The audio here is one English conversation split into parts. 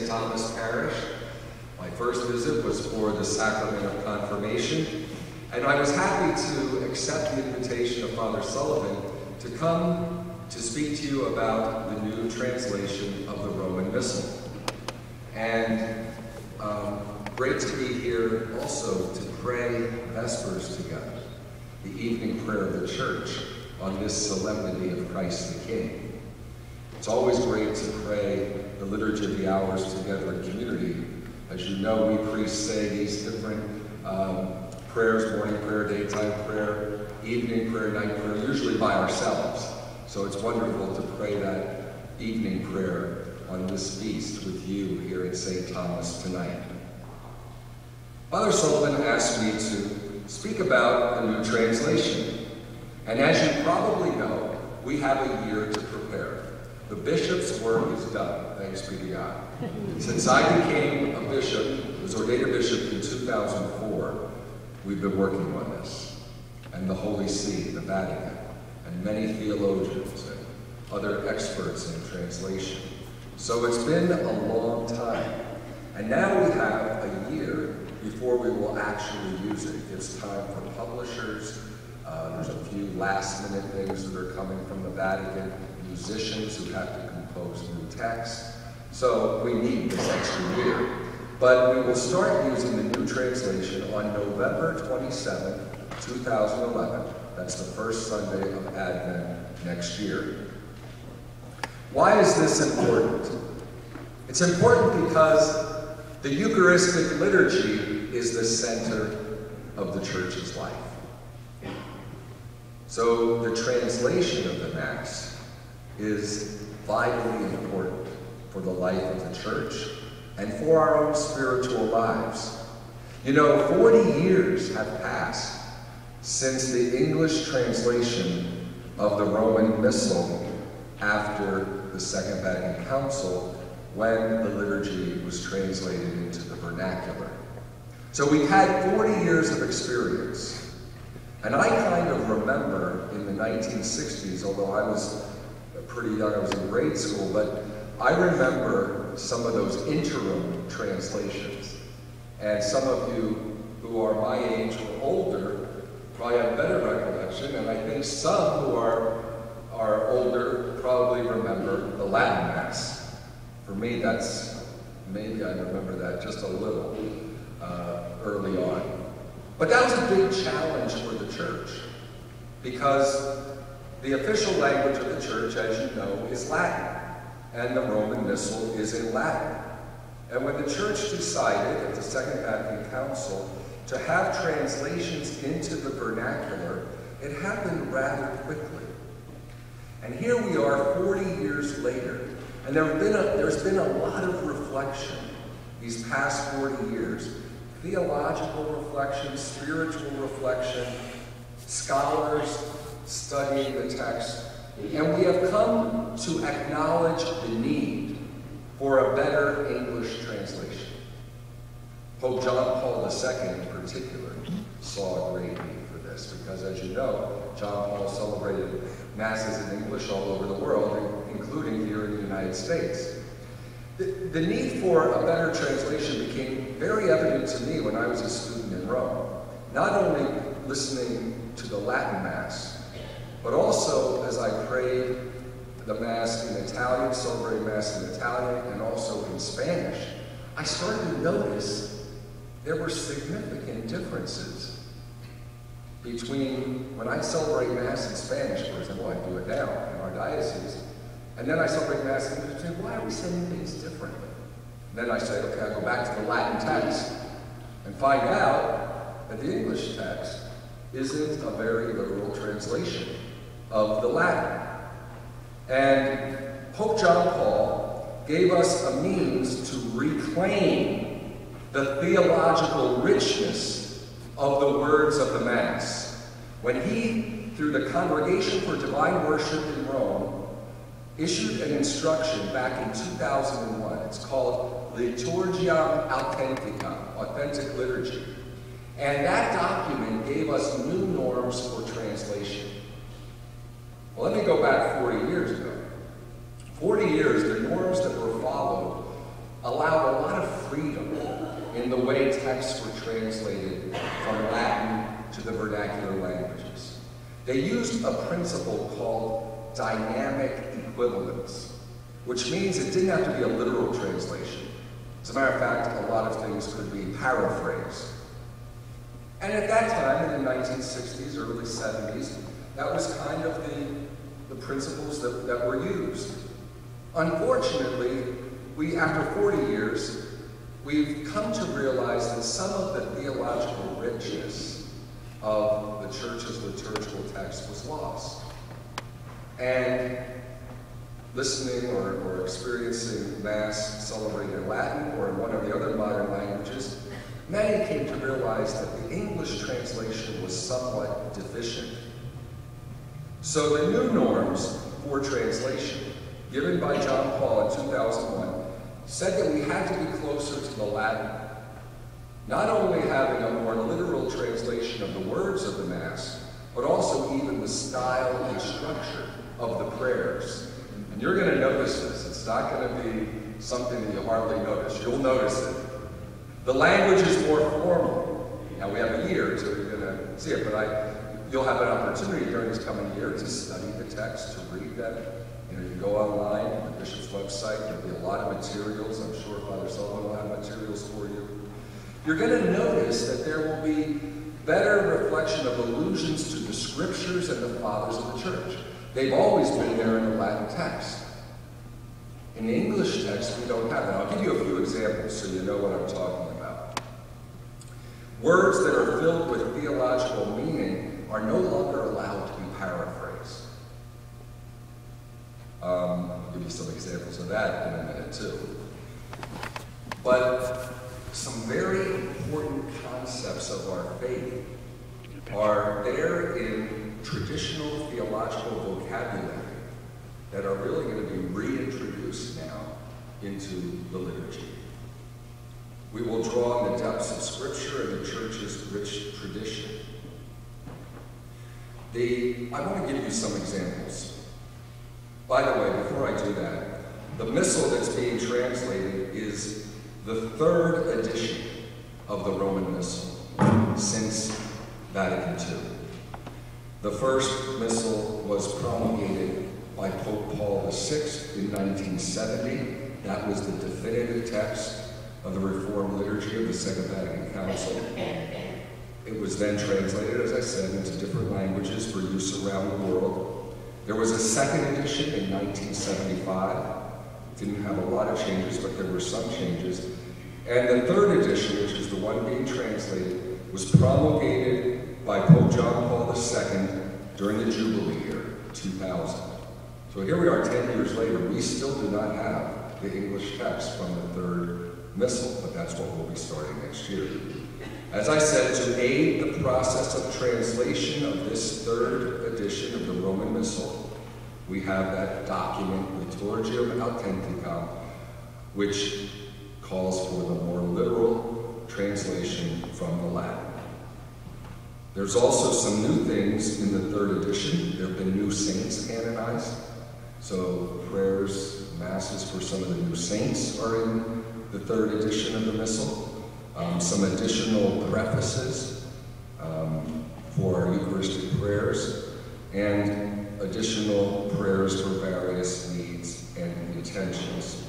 Thomas Parish. My first visit was for the sacrament of confirmation, and I was happy to accept the invitation of Father Sullivan to come to speak to you about the new translation of the Roman Missal. And great to be here also to pray Vespers together, the evening prayer of the Church on this solemnity of Christ the King. It's always great to pray the Liturgy of the Hours together in community. As you know, we priests say these different prayers, morning prayer, daytime prayer, evening prayer, night prayer, usually by ourselves. So it's wonderful to pray that evening prayer on this feast with you here at St. Thomas tonight. Father Sullivan asked me to speak about the new translation. And as you probably know, we have a year to prepare. The bishop's work is done, thanks be to God. Since I became a bishop, was ordained a bishop in 2004, we've been working on this. And the Holy See, the Vatican, and many theologians and other experts in translation. So it's been a long time. And now we have a year before we will actually use it. It's time for publishers. There's a few last-minute things that are coming from the Vatican, musicians who have to compose new texts. So we need this extra year. But we will start using the new translation on November 27, 2011. That's the first Sunday of Advent next year. Why is this important? It's important because the Eucharistic liturgy is the center of the Church's life. So the translation of the Mass is vitally important for the life of the Church and for our own spiritual lives. You know, 40 years have passed since the English translation of the Roman Missal after the Second Vatican Council, when the liturgy was translated into the vernacular. So we've had 40 years of experience. And I kind of remember in the 1960s, although I was pretty young, I was in grade school, but I remember some of those interim translations. And some of you who are my age or older probably have better recollection, and I think some who are older probably remember the Latin Mass. For me, maybe I remember that just a little early on. But that was a big challenge for the Church, because the official language of the Church, as you know, is Latin, and the Roman Missal is in Latin. And when the Church decided at the Second Vatican Council to have translations into the vernacular, it happened rather quickly. And here we are 40 years later, and there's been a lot of reflection these past 40 years. Theological reflection, spiritual reflection, scholars studying the text, and we have come to acknowledge the need for a better English translation. Pope John Paul II in particular saw a great need for this, because as you know, John Paul celebrated Masses in English all over the world, including here in the United States. The need for a better translation became very evident to me when I was a student in Rome. Not only listening to the Latin Mass, but also as I prayed the Mass in Italian, celebrating Mass in Italian, and also in Spanish, I started to notice there were significant differences between when I celebrate Mass in Spanish, for example, I do it now in our diocese, and then I celebrate Mass in English, why are we saying things differently? And then I say, okay, I'll go back to the Latin text and find out that the English text isn't a very literal translation of the Latin. And Pope John Paul gave us a means to reclaim the theological richness of the words of the Mass when he, through the Congregation for Divine Worship in Rome, issued an instruction back in 2001. It's called Liturgia Authentica, Authentic Liturgy. And that document gave us new norms for translation. Well, let me go back 40 years ago. 40 years, the norms that were followed allowed a lot of freedom in the way texts were translated from Latin to the vernacular languages. They used a principle called dynamic equivalence, which means it didn't have to be a literal translation. As a matter of fact, a lot of things could be paraphrased. And at that time, in the 1960s, early 70s, that was kind of the principles that were used. Unfortunately, after 40 years, we've come to realize that some of the theological richness of the church's liturgical text was lost. And listening or experiencing Mass celebrated in Latin or in one of the other modern languages, many came to realize that the English translation was somewhat deficient. So the new norms for translation, given by John Paul in 2001, said that we had to be closer to the Latin, not only having a more literal translation of the words of the Mass, but also even the style and structure of the prayers. And you're going to notice this. It's not going to be something that you hardly notice. You'll notice it. The language is more formal. Now, we have a year, so you're going to see it, but you'll have an opportunity during this coming year to study the text, to read them. You go online on the bishop's website. There'll be a lot of materials. I'm sure Father Sullivan will have materials for you. You're going to notice that there will be better reflection of allusions to the scriptures and the fathers of the church. They've always been there in the Latin text. In the English text, we don't have that. I'll give you a few examples so you know what I'm talking about. Words that are filled with theological meaning are no longer allowed to be paraphrased. I'll give you some examples of that in a minute too. But some very important concepts of our faith are there in traditional theological vocabulary that are really going to be reintroduced now into the liturgy. We will draw on the depths of Scripture and the Church's rich tradition. I want to give you some examples. By the way, before I do that, the Missal that's being translated is the third edition of the Roman Missal since Vatican II. The first Missal was promulgated by Pope Paul VI in 1970. That was the definitive text of the Reformed liturgy of the Second Vatican Council. It was then translated, as I said, into different languages for use around the world. There was a second edition in 1975. It didn't have a lot of changes, but there were some changes. And the third edition, which is the one being translated, was promulgated by Pope John Paul II during the Jubilee year, 2000. So here we are 10 years later. We still do not have the English text from the third Missal, but that's what we'll be starting next year. As I said, to aid the process of translation of this third edition of the Roman Missal, we have that document, Liturgiam Authenticam, which calls for the more literal translation from the Latin. There's also some new things in the third edition. There have been new saints canonized. So prayers, masses for some of the new saints are in the third edition of the Missal. Some additional prefaces for Eucharistic prayers, and additional prayers for various needs and intentions.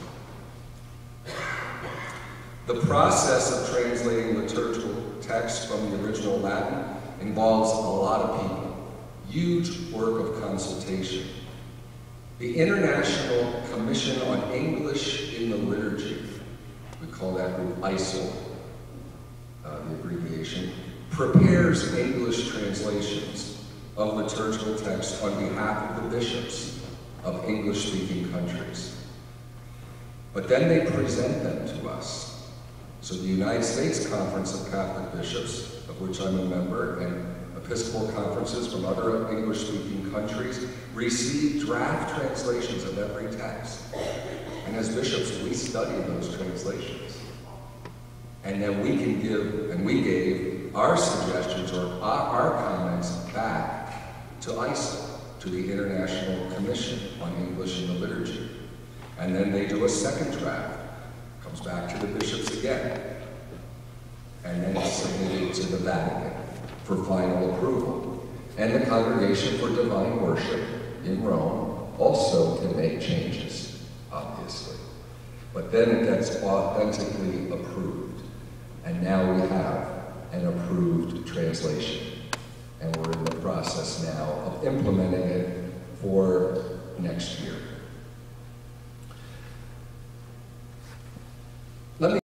The process of translating liturgical text from the original Latin involves a lot of people, huge work of consultation. The International Commission on English in the Liturgy, we call that group ISIL, the abbreviation, prepares English translations of liturgical text on behalf of the bishops of English-speaking countries. But then they present them to us. So the United States Conference of Catholic Bishops, of which I'm a member, and Episcopal conferences from other English-speaking countries receive draft translations of every text. And as bishops, we study those translations. And then we can give, and we gave, our suggestions or our comments back to ISIL, to the International Commission on English in the Liturgy. And then they do a second draft. Comes back to the bishops again. And then it's submitted to the Vatican for final approval. And the Congregation for Divine Worship in Rome also can make changes, obviously. But then it gets authentically approved. And now we have an approved translation. And we're in the process now of implementing it for next year.